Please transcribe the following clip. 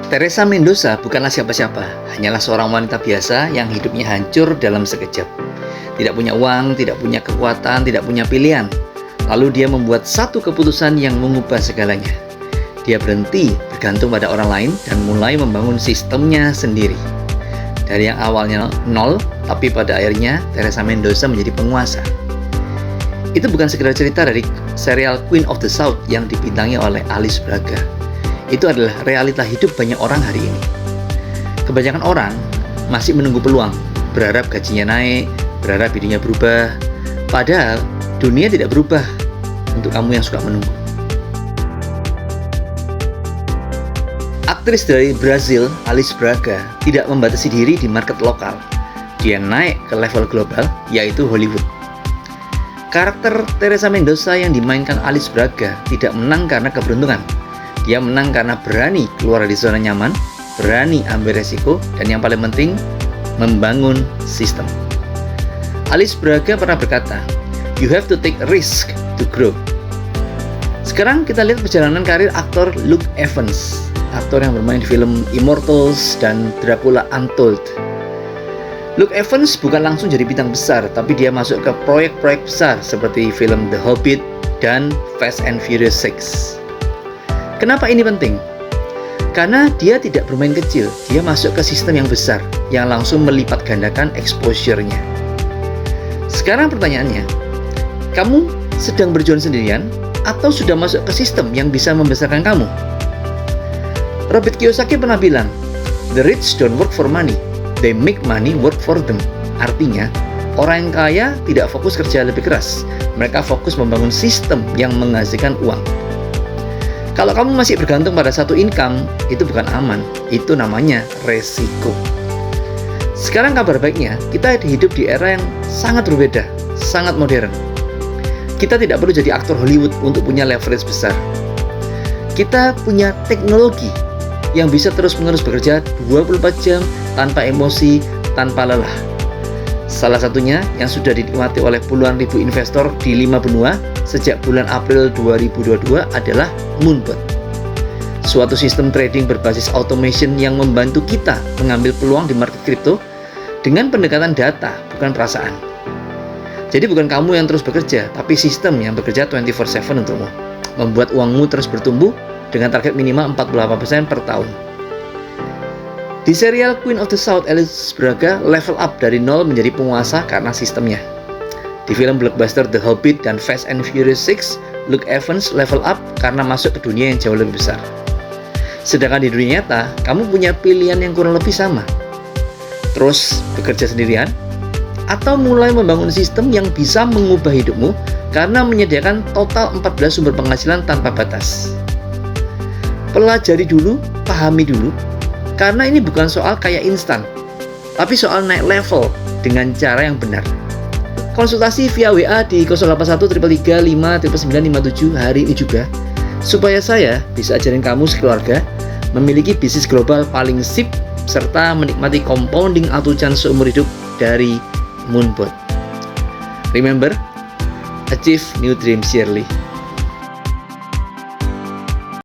Teresa Mendoza bukanlah siapa-siapa, hanyalah seorang wanita biasa yang hidupnya hancur dalam sekejap. Tidak punya uang, tidak punya kekuatan, tidak punya pilihan. Lalu dia membuat satu keputusan yang mengubah segalanya. Dia berhenti bergantung pada orang lain dan mulai membangun sistemnya sendiri. Dari yang awalnya nol, tapi pada akhirnya Teresa Mendoza menjadi penguasa. Itu bukan sekedar cerita dari serial Queen of the South yang dibintangi oleh Alice Braga. Itu adalah realita hidup banyak orang hari ini. Kebanyakan orang masih menunggu peluang, berharap gajinya naik, berharap hidupnya berubah. Padahal dunia tidak berubah untuk kamu yang suka menunggu. Aktris dari Brazil, Alice Braga, tidak membatasi diri di market lokal. Dia naik ke level global, yaitu Hollywood. Karakter Teresa Mendoza yang dimainkan Alice Braga tidak menang karena keberuntungan. Dia menang karena berani keluar dari zona nyaman, berani ambil resiko, dan yang paling penting, membangun sistem. Alice Braga pernah berkata, "You have to take risk to grow." Sekarang kita lihat perjalanan karir aktor Luke Evans, aktor yang bermain di film Immortals dan Dracula Untold. Luke Evans bukan langsung jadi bintang besar, tapi dia masuk ke proyek-proyek besar seperti film The Hobbit dan Fast and Furious 6. Kenapa ini penting? Karena dia tidak bermain kecil, dia masuk ke sistem yang besar, yang langsung melipat gandakan exposure-nya. Sekarang pertanyaannya, kamu sedang berjuang sendirian atau sudah masuk ke sistem yang bisa membesarkan kamu? Robert Kiyosaki pernah bilang, "The rich don't work for money, they make money work for them." Artinya, orang yang kaya tidak fokus kerja lebih keras, mereka fokus membangun sistem yang menghasilkan uang. Kalau kamu masih bergantung pada satu income, itu bukan aman, itu namanya resiko. Sekarang kabar baiknya, kita hidup di era yang sangat berbeda, sangat modern. Kita tidak perlu jadi aktor Hollywood untuk punya leverage besar. Kita punya teknologi yang bisa terus-menerus bekerja 24 jam tanpa emosi, tanpa lelah. Salah satunya yang sudah dinikmati oleh puluhan ribu investor di 5 benua sejak bulan April 2022 adalah Moonbot. Suatu sistem trading berbasis automation yang membantu kita mengambil peluang di market kripto dengan pendekatan data, bukan perasaan. Jadi bukan kamu yang terus bekerja, tapi sistem yang bekerja 24/7 untukmu, membuat uangmu terus bertumbuh dengan target minimal 48% per tahun. Di serial Queen of the South, Alice Braga level up dari nol menjadi penguasa karena sistemnya. Di film blockbuster The Hobbit dan Fast and Furious 6, Luke Evans level up karena masuk ke dunia yang jauh lebih besar. Sedangkan di dunia nyata, kamu punya pilihan yang kurang lebih sama. Terus bekerja sendirian, atau mulai membangun sistem yang bisa mengubah hidupmu karena menyediakan total 14 sumber penghasilan tanpa batas. Pelajari dulu, pahami dulu, karena ini bukan soal kaya instan, tapi soal naik level dengan cara yang benar. Konsultasi via WA di 081 333 59957 hari ini juga, supaya saya bisa ajarin kamu sekeluarga memiliki bisnis global paling sip serta menikmati compounding atucan seumur hidup dari Moonbot. Remember, achieve new dreams yearly.